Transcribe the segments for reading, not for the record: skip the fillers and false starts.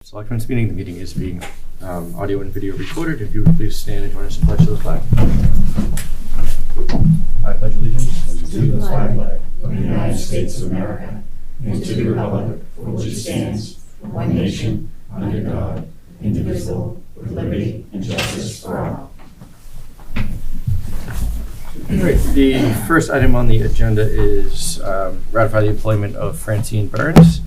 Selectmen's meeting. The meeting is being audio and video recorded. If you would please stand and join us in pledge to the flag. I pledge allegiance to the flag of the United States of America and to the republic for which it stands, one nation, under God, indivisible, with liberty and justice for all. All right. The first item on the agenda is ratify the employment of Francine Burns.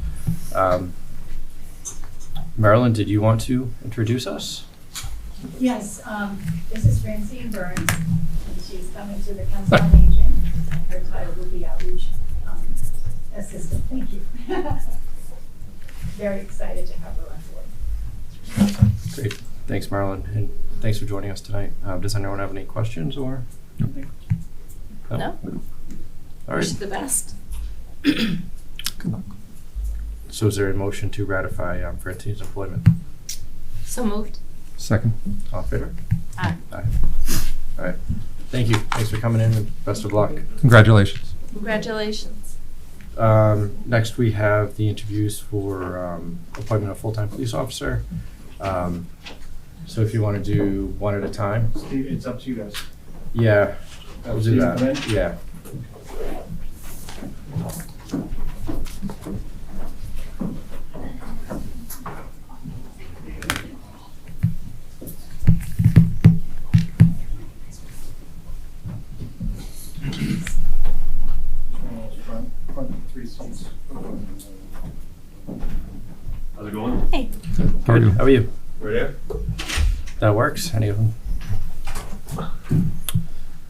Marilyn, did you want to introduce us? Yes, this is Francine Burns, and she's coming to the Council on Aging. Her title will be Outreach Assistant. Thank you. Very excited to have her on board. Great. Thanks, Marilyn, and thanks for joining us tonight. Does anyone have any questions or anything? No. All Wish right. the best. Good luck. So is there a motion to ratify Francine's employment? So moved. Second. All in favor? Aye. Aye. All right. Thank you. Thanks for coming in and best of luck. Congratulations. Congratulations. Next we have the interviews for appointment of full-time police officer. So if you want to do one at a time. Steve, it's up to you guys. Yeah, we'll do Steve, that. come in. Yeah. Front three seats. How's it going? Hey. How are you? How are you? Right here? That works. Any of them?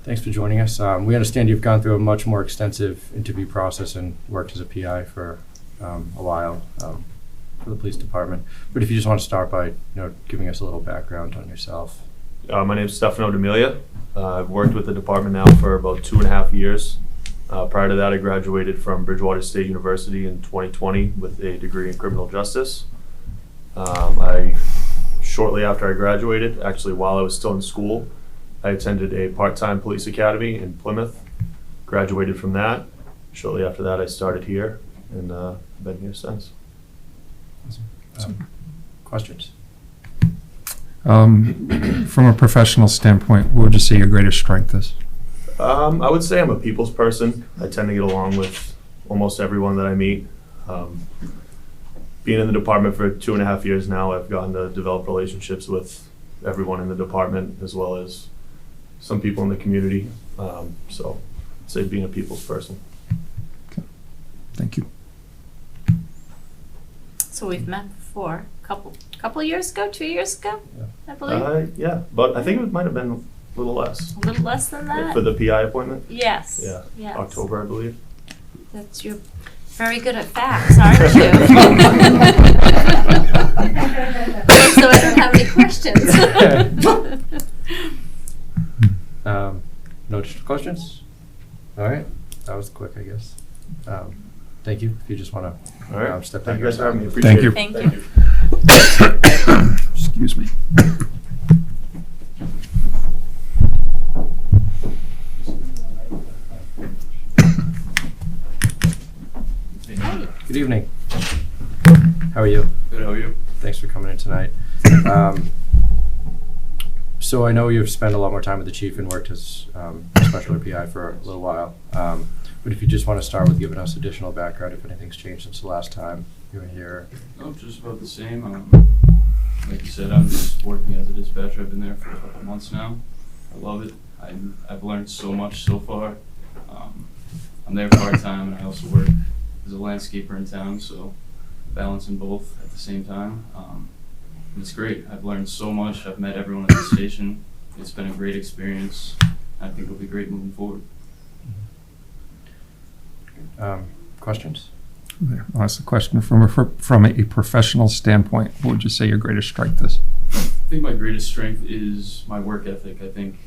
Thanks for joining us. We understand you've gone through a much more extensive interview process and worked as a PI for a while for the police department. But if you just want to start by giving us a little background on yourself. My name's Stefano D'Amelia. I've worked with the department now for about 2.5 years. Prior to that, I graduated from Bridgewater State University in 2020 with a degree in criminal justice. Shortly after I graduated, actually while I was still in school, I attended a part-time police academy in Plymouth, graduated from that. Shortly after that, I started here, and I've been here since. Questions? From a professional standpoint, what would you say your greatest strength is? I would say I'm a people's person. I tend to get along with almost everyone that I meet. Being in the department for 2.5 years now, I've gotten to develop relationships with everyone in the department as well as some people in the community. So I'd say being a people's person. Okay. Thank you. So we've met before, couple years ago, 2 years ago, I believe. Yeah, but I think it might have been a little less. A little less than that. For the PI appointment? Yes. Yeah, Yes. October, I believe. You're very good at facts, aren't you? So I don't have any questions. No additional questions? All right. That was quick, I guess. Thank you. If you just want to All right. step back. Thank you guys for having me. Appreciate Thank you. it. Thank you. Excuse me. Good evening. How are you? Good, how are you? Thanks for coming in tonight. So I know you've spent a lot more time with the chief and worked as special PI for a little while. But if you just want to start with giving us additional background, if anything's changed since the last time you were here. Oh, just about the same. Like you said, I'm just working as a dispatcher. I've been there for a couple months now. I love it. I've learned so much so far. I'm there part-time, and I also work as a landscaper in town, so balancing both at the same time. It's great. I've learned so much. I've met everyone at the station. It's been a great experience. I think it'll be great moving forward. Questions? I'll ask the question from a professional standpoint. What would you say your greatest strength is? I think my greatest strength is my work ethic. I think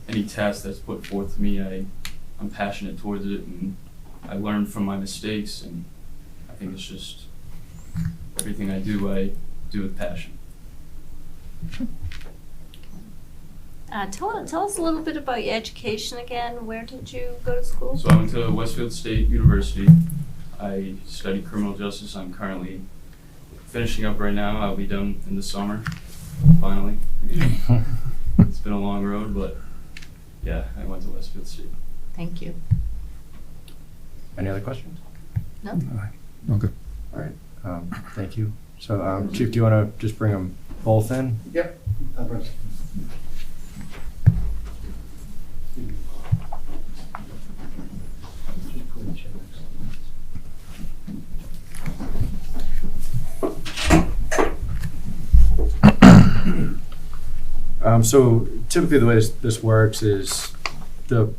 any task that's put forth to me, I'm passionate towards it, and I learn from my mistakes, and I think it's just everything I do with passion. Tell us a little bit about your education again. Where did you go to school? So I went to Westfield State University. I studied criminal justice. I'm currently finishing up right now. I'll be done in the summer, finally. It's been a long road, but yeah, I went to Westfield State. Thank you. Any other questions? No? No good. All right, thank you. So, Chief, do you want to just bring them both in? Yep. Just put a chair next to So typically the way this works is the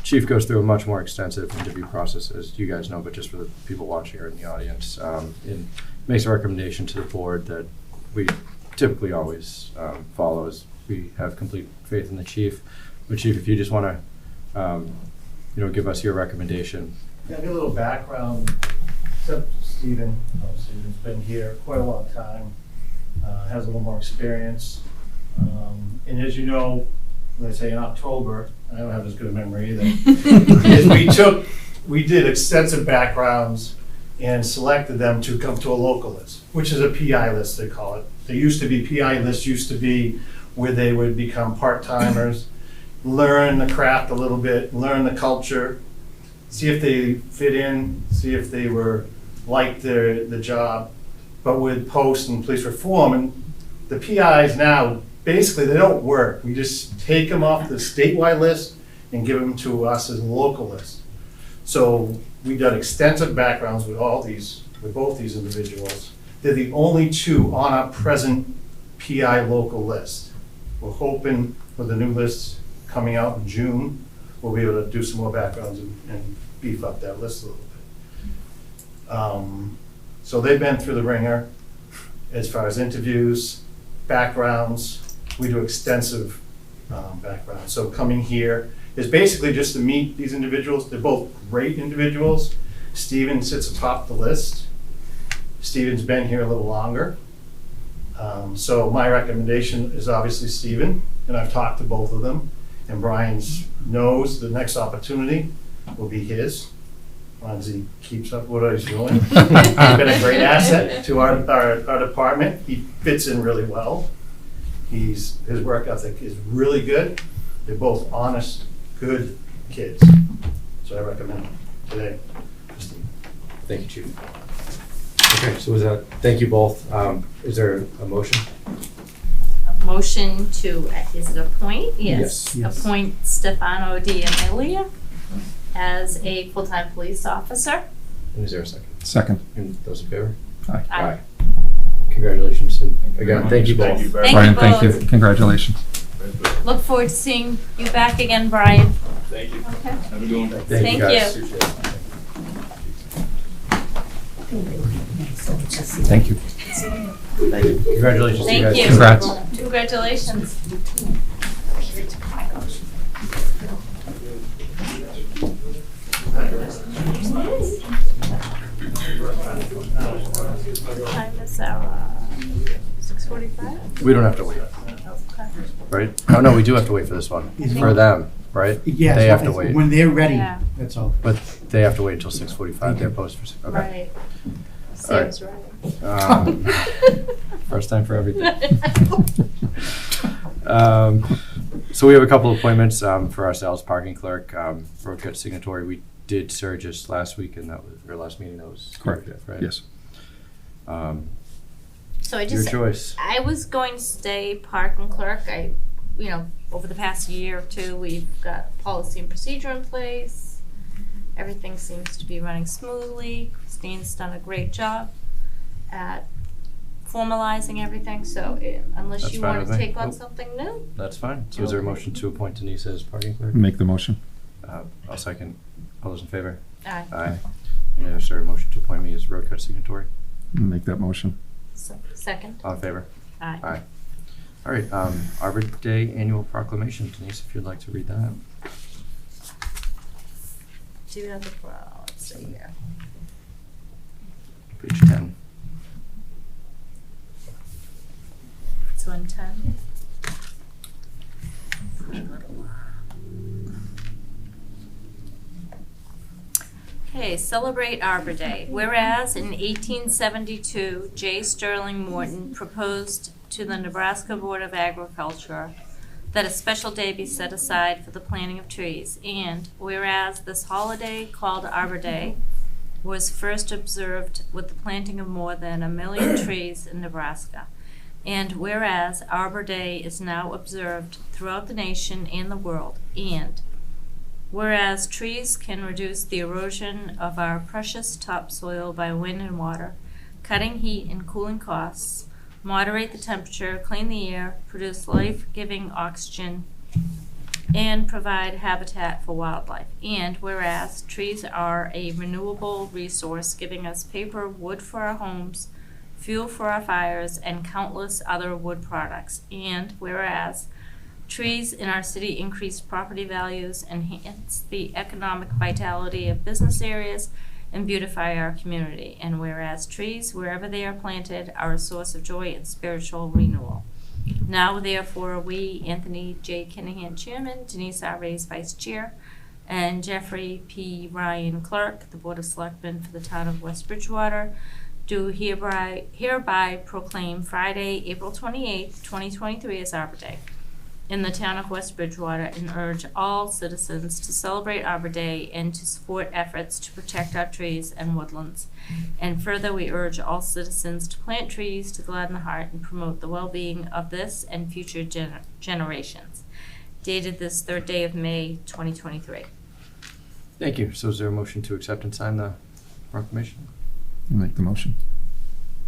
chief goes through a much more extensive interview process, as you guys know, but just for the people watching or in the audience, and makes a recommendation to the board that we typically always follow, as we have complete faith in the chief. But Chief, if you just want to, give us your recommendation. Yeah, I'll give a little background, except Stephen. Stephen's been here quite a long time, has a little more experience. And as you know, let's say in October, I don't have as good a memory either, is we did extensive backgrounds and selected them to come to a local list, which is a PI list, they call it. There used to be, PI lists used to be where they would become part-timers, learn the craft a little bit, learn the culture, see if they fit in, see if they were liked the job. But with post and police reform, and the PIs now, basically they don't work. We just take them off the statewide list and give them to us as a local list. So we've done extensive backgrounds with both these individuals. They're the only two on our present PI local list. We're hoping with the new list coming out in June, we'll be able to do some more backgrounds and beef up that list a little bit. So they've been through the ringer as far as interviews, backgrounds. We do extensive backgrounds. So coming here is basically just to meet these individuals. They're both great individuals. Stephen sits atop the list. Stephen's been here a little longer. So my recommendation is obviously Stephen, and I've talked to both of them. And Brian knows the next opportunity will be his, as long as he keeps up what he's doing. He's been a great asset to our department. He fits in really well. His work ethic is really good. They're both honest, good kids. So I recommend them today. Thank you, Chief. Okay, so thank you both. Is there a motion? A motion to, is it appoint? Yes. Yes. Appoint Stefano D'Amelia as a full-time police officer. And is there a second? Second. And those in favor? Aye. Aye. Congratulations, and again, thank you both. Thank you very Thank much. Brian, you thank you. both. Congratulations. Look forward to seeing you back again, Brian. Thank you. Okay. Have a good one. Thank guys. you. Appreciate it. Thank you. Thank you. Congratulations to you Thank guys. you. Congrats. Congratulations. Time is our 6:45? We don't have to wait, Okay. right? Oh, no, we do have to wait for this one, for them, right? Yes, They have to wait, when they're ready, Yeah. that's all. but they have to wait until 6:45, they're posted for, okay. Right. Sam's right. First time for everything. So we have a couple appointments for ourselves, parking clerk, road cut signatory. We did Surges last week, and that was, or last meeting, that was. Correct. Right? Yes. So I Your just, choice. I was going to stay parking clerk. Over the past year or two, we've got policy and procedure in place. Everything seems to be running smoothly. Christine's done a great job at formalizing everything, so unless That's you fine want with to me. take on Nope. something new. That's fine. So is there a motion to appoint Denise as parking clerk? Make the motion. I'll second. All those in favor? Aye. Aye. And is there a motion to appoint me as road cut signatory? Make that motion. Second. All in favor? Aye. Aye. All right, Arbor Day Annual Proclamation. Denise, if you'd like to read that. Do you have the, let's see here. Page 10. It's 110. Okay, celebrate Arbor Day. Whereas in 1872, J. Sterling Morton proposed to the Nebraska Board of Agriculture that a special day be set aside for the planting of trees. And whereas this holiday called Arbor Day was first observed with the planting of more than 1 million trees in Nebraska. And whereas Arbor Day is now observed throughout the nation and the world. And whereas trees can reduce the erosion of our precious topsoil by wind and water, cutting heat and cooling costs, moderate the temperature, clean the air, produce life-giving oxygen, and provide habitat for wildlife. And whereas trees are a renewable resource giving us paper, wood for our homes, fuel for our fires, and countless other wood products. And whereas trees in our city increase property values, enhance the economic vitality of business areas, and beautify our community. And whereas trees, wherever they are planted, are a source of joy and spiritual renewal. Now, therefore, we, Anthony J. Kinahan, Chairman, Denise R. Reyes, Vice Chair, and Jeffrey P. Ryan, Clerk, the Board of Selectmen for the town of West Bridgewater, do hereby proclaim Friday, April 28th, 2023 as Arbor Day in the town of West Bridgewater, and urge all citizens to celebrate Arbor Day and to support efforts to protect our trees and woodlands. And further, we urge all citizens to plant trees to gladden the heart and promote the well-being of this and future generations. Dated this 3rd day of May, 2023. Thank you. So is there a motion to accept and sign the proclamation? I'll make the motion.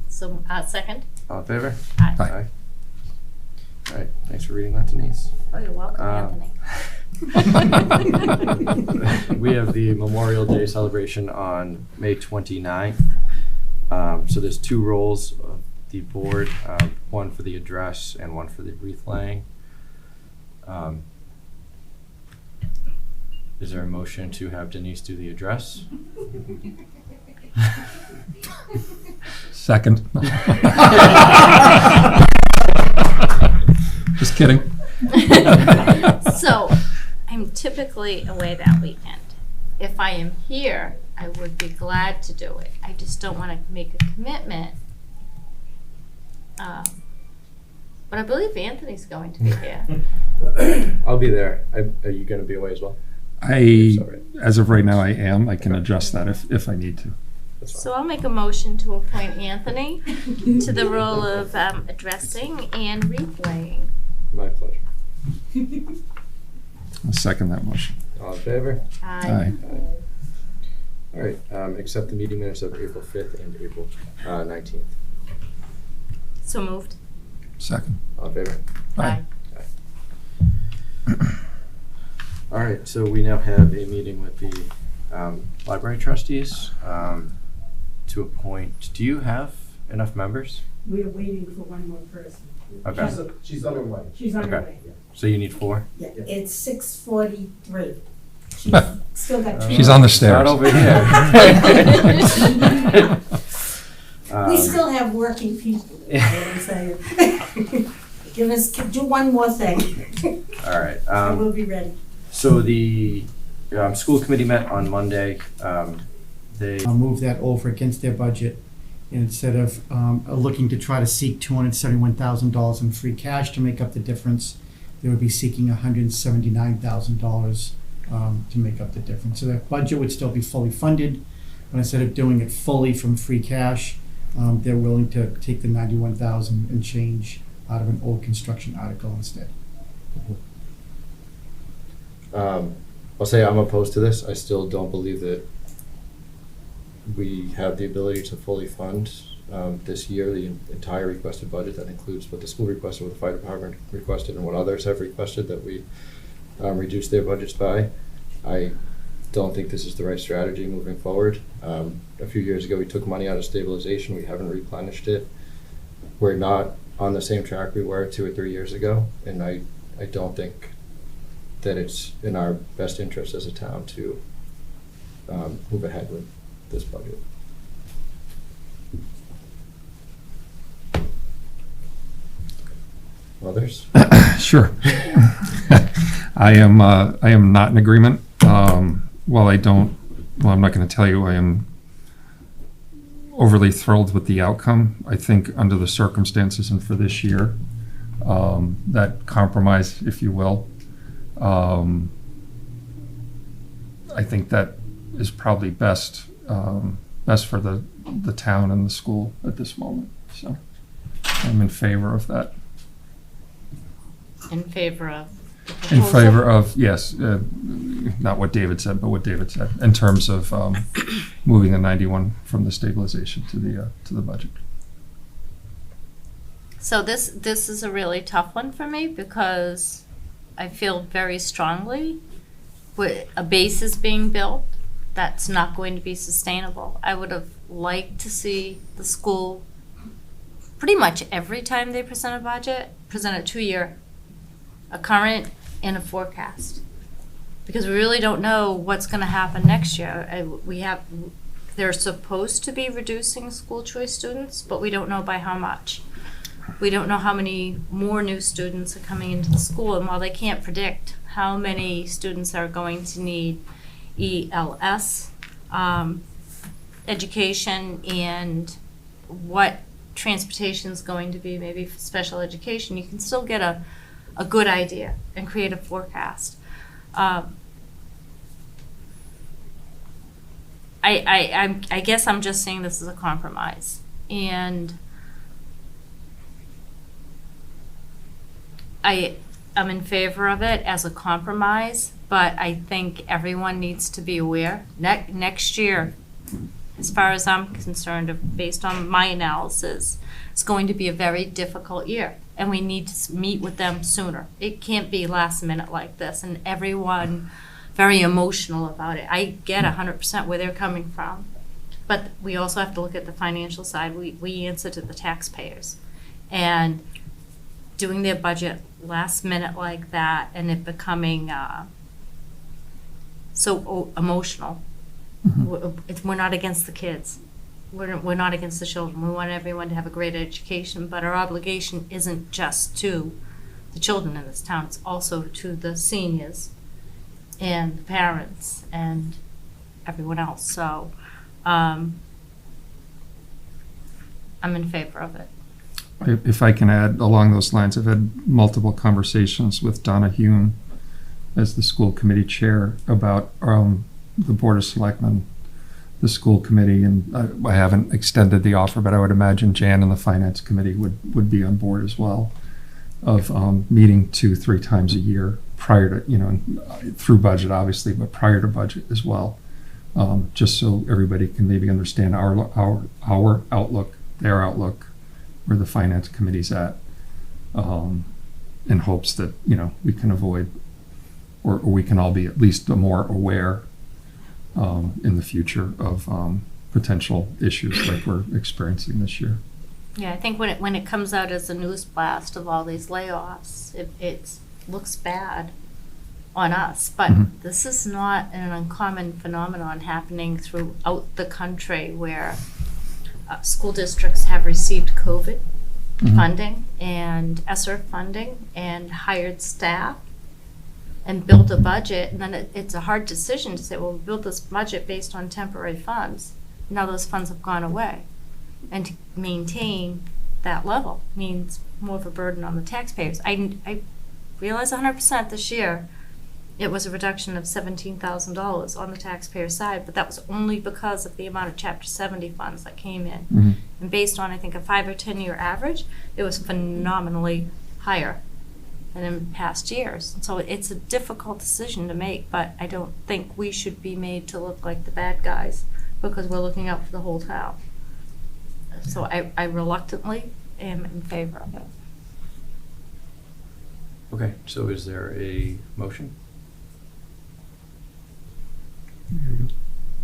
So, second? All in favor? Aye. Aye. All right, thanks for reading that, Denise. Oh, you're welcome, Anthony. We have the Memorial Day celebration on May 29th. So there's 2 roles of the board, one for the address and one for the wreath laying. Is there a motion to have Denise do the address? Second. Just kidding. So, I'm typically away that weekend. If I am here, I would be glad to do it. I just don't want to make a commitment. But I believe Anthony's going to be here. I'll be there. Are you going to be away as well? Sorry. As of right now, I am. I can adjust that if I need to. That's fine. So I'll make a motion to appoint Anthony to the role of addressing and replaying. My pleasure. I'll second that motion. All in favor? Aye. All right, accept the meeting minutes of April 5th and April 19th. So moved. Second. All in favor? Aye. All right, so we now have a meeting with the library trustees to appoint. Do you have enough members? We are waiting for one more person. Okay, She's on her way. She's on her Okay. way. so you need 4? Yeah, it's 6:43. She's still got 2 She's on the hours. stairs. Not over here. We still have working people, you know what I'm saying? Do one more thing, All right. and we'll be ready. So the school committee met on Monday. They I'll move that over against their budget. And instead of looking to try to seek $271,000 in free cash to make up the difference, they would be seeking $179,000 to make up the difference. So that budget would still be fully funded, but instead of doing it fully from free cash, they're willing to take the $91,000 and change out of an old construction article instead. I'll say I'm opposed to this. I still don't believe that we have the ability to fully fund this year the entire requested budget. That includes what the school requested, what the fire department requested, and what others have requested that we reduce their budgets by. I don't think this is the right strategy moving forward. A few years ago, we took money out of stabilization. We haven't replenished it. We're not on the same track we were 2 or 3 years ago, and I don't think that it's in our best interest as a town to move ahead with this budget. Others? Sure. I am not in agreement. While I don't well, I'm not going to tell you I am overly thrilled with the outcome. I think under the circumstances and for this year, that compromise, if you will, I think that is probably best for the town and the school at this moment. So I'm in favor of that. In favor of the In proposal? favor of, yes, not what David said, but what David said, in terms of moving the 91 from the stabilization to the budget. So this is a really tough one for me because I feel very strongly with a base is being built that's not going to be sustainable. I would have liked to see the school pretty much every time they present a budget, present a 2-year, a current and a forecast. Because we really don't know what's gonna happen next year. They're supposed to be reducing school choice students, but we don't know by how much. We don't know how many more new students are coming into the school, and while they can't predict how many students are going to need ELS education and what transportation is going to be, maybe for special education, you can still get a good idea and create a forecast. I guess I'm just saying this is a compromise, and I'm in favor of it as a compromise, but I think everyone needs to be aware. Next year, as far as I'm concerned, based on my analysis, it's going to be a very difficult year, and we need to meet with them sooner. It can't be last minute like this, and everyone very emotional about it. I get 100% where they're coming from, but we also have to look at the financial side. We answer to the taxpayers, and doing their budget last minute like that and it becoming so emotional. We're not against the kids. We're not against the children. We want everyone to have a great education, but our obligation isn't just to the children in this town. It's also to the seniors and the parents and everyone else. So I'm in favor of it. If I can add along those lines, I've had multiple conversations with Donna Hume as the school committee chair about the Board of Selectmen, the school committee, and I haven't extended the offer, but I would imagine Jan and the finance committee would be on board as well, of meeting 2-3 times a year prior to, through budget obviously, but prior to budget as well, just so everybody can maybe understand our outlook, their outlook, where the finance committee's at, in hopes that, we can avoid, or we can all be at least more aware in the future of potential issues like we're experiencing this year. Yeah, I think when it comes out as a news blast of all these layoffs, it looks bad on us. But this is not an uncommon phenomenon happening throughout the country where school districts have received COVID funding and ESSER funding and hired staff and built a budget, and then it's a hard decision to say, well, we built this budget based on temporary funds. Now those funds have gone away. And to maintain that level means more of a burden on the taxpayers. I realize 100% this year it was a reduction of $17,000 on the taxpayer side, but that was only because of the amount of Chapter 70 funds that came in. And based on, I think, a 5 or 10 year average, it was phenomenally higher than in past years. And so it's a difficult decision to make, but I don't think we should be made to look like the bad guys because we're looking out for the whole town. So I reluctantly am in favor of it. Okay, so is there a motion?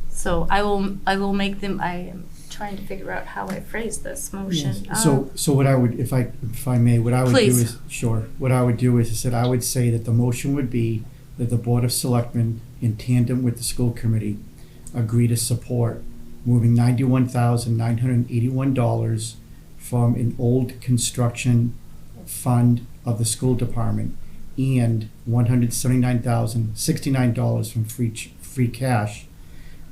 So I will make them. I am trying to figure out how I phrase this motion. Yes. So what I would, if I may, what I would do Please. is, sure, what I would do is that I would say that the motion would be that the Board of Selectmen, in tandem with the school committee, agree to support moving $91,981 from an old construction fund of the school department and $179,069 from free cash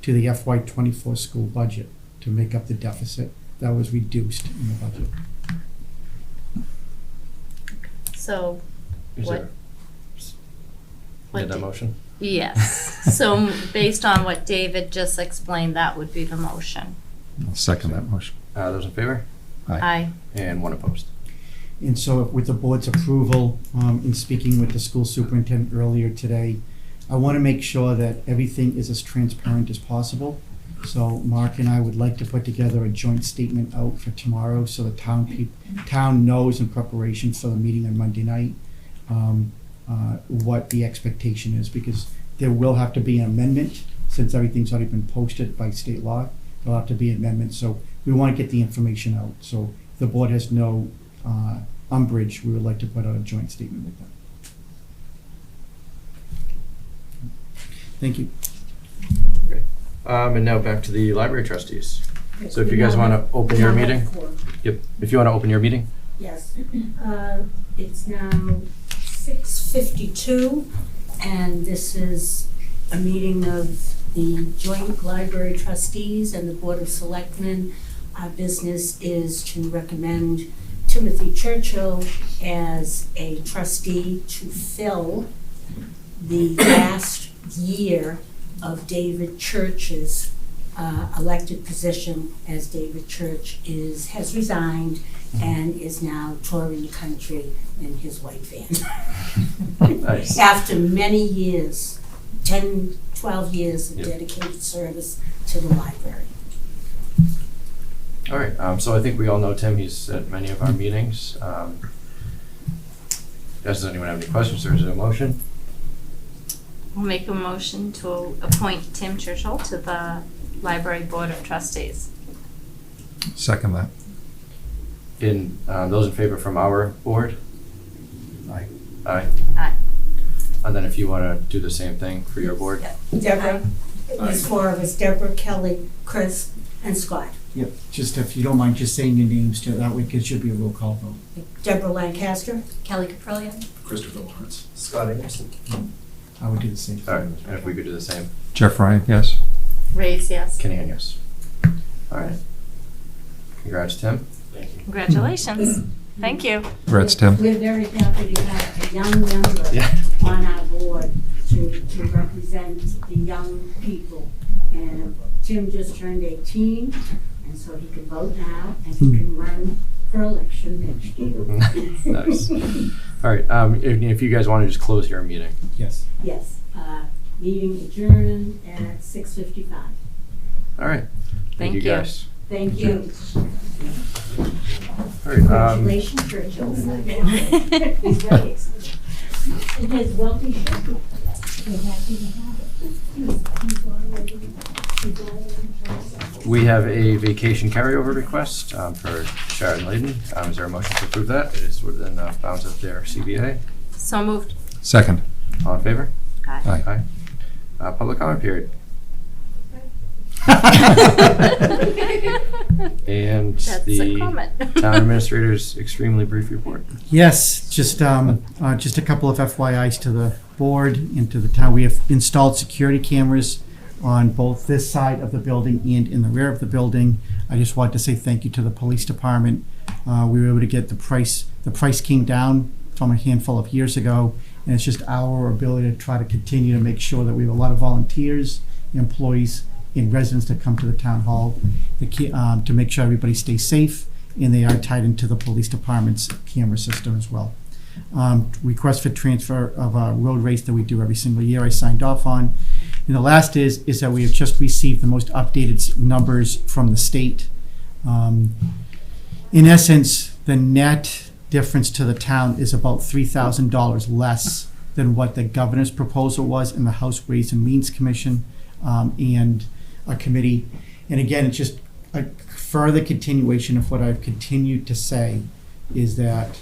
to the FY '24 school budget to make up the deficit that was reduced in the budget. So, Is What- there, what get that did- motion? yes, so based on what David just explained, that would be the motion. I'll second that motion. Those in favor? Aye. And one opposed. And so with the board's approval, in speaking with the school superintendent earlier today, I want to make sure that everything is as transparent as possible. So Mark and I would like to put together a joint statement out for tomorrow so the town knows in preparation for the meeting on Monday night what the expectation is, because there will have to be an amendment since everything's already been posted by state law. There'll have to be an amendment, so we want to get the information out. So if the board has no umbrage, we would like to put out a joint statement with them. Thank you. And now back to the library trustees. So if you guys want to open your meeting? Yep, if you want to open your meeting? Yes. It's now 6:52, and this is a meeting of the joint library trustees and the Board of Selectmen. Our business is to recommend Timothy Churchill as a trustee to fill the last year of David Church's elected position, as David Church has resigned and is now touring the country in his white van. Nice. After many years, 10, 12 years of Yep. dedicated service to the library. All right, so I think we all know Tim. He's at many of our meetings. Does anyone have any questions, or is there a motion? We'll make a motion to appoint Tim Churchill to the Library Board of Trustees. Second that. In those in favor from our board? Aye. Aye. Aye. And then if you want to do the same thing for your board? Deborah, there's four of us, Deborah, Kelly, Chris, and Scott. Yep, just if you don't mind just saying your names too, that way it should be a roll call vote. Deborah Lancaster, Kelly Caprillion. Christopher Lawrence. Scott Anderson. I would do the same. All right, and if we could do the same. Jeff Ryan, yes. Raise yes. Kenny, and yes. All right. Congrats, Tim. Thank you. Congratulations. Thank you. Congrats, Tim. We're very happy to have a young member Yeah. on our board to represent the young people. And Tim just turned 18, and so he can vote now, and he can run for election next year. Nice. All right, if you guys want to just close your meeting. Yes. Yes, meeting adjourned at 6:55. All right. Thank you you. guys. Thank you. All right. Congratulations, Churchill. He's very excited. And his wealthy should be. We're happy to have it. He's already. We have a vacation carryover request for Sharon Layden. Is there a motion to approve that? It is within the bounds of their CBA. So moved. Second. All in favor? Aye. Aye. Public comment period. And That's a the comment. town administrator's extremely brief report. Yes, just a couple of FYIs to the board and to the town. We have installed security cameras on both this side of the building and in the rear of the building. I just wanted to say thank you to the police department. We were able to get the price came down from a handful of years ago, and it's just our ability to try to continue to make sure that we have a lot of volunteers, employees, and residents that come to the town hall to make sure everybody stays safe, and they are tied into the police department's camera system as well. Request for transfer of a road race that we do every single year, I signed off on. And the last is that we have just received the most updated numbers from the state. In essence, the net difference to the town is about $3,000 less than what the governor's proposal was in the House Ways and Means Commission and a committee. And again, it's just a further continuation of what I've continued to say, is that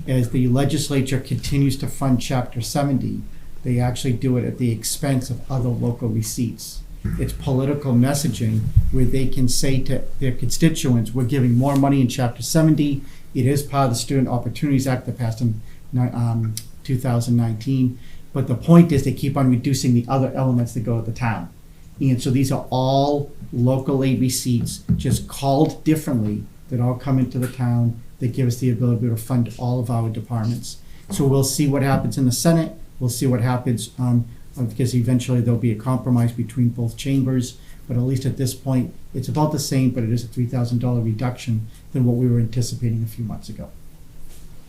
as the legislature continues to fund Chapter 70, they actually do it at the expense of other local receipts. It's political messaging where they can say to their constituents, we're giving more money in Chapter 70. It is part of the Student Opportunities Act that passed in 2019. But the point is they keep on reducing the other elements that go to the town. And so these are all local aid receipts, just called differently, that all come into the town, that give us the ability to fund all of our departments. So we'll see what happens in the Senate, we'll see what happens, because eventually there'll be a compromise between both chambers, but at least at this point, it's about the same, but it is a $3,000 reduction than what we were anticipating a few months ago.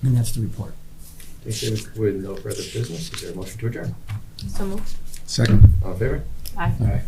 And that's the report. Thank you. With no further business, is there a motion to adjourn? So moved. Second. All in favor? Aye. Aye.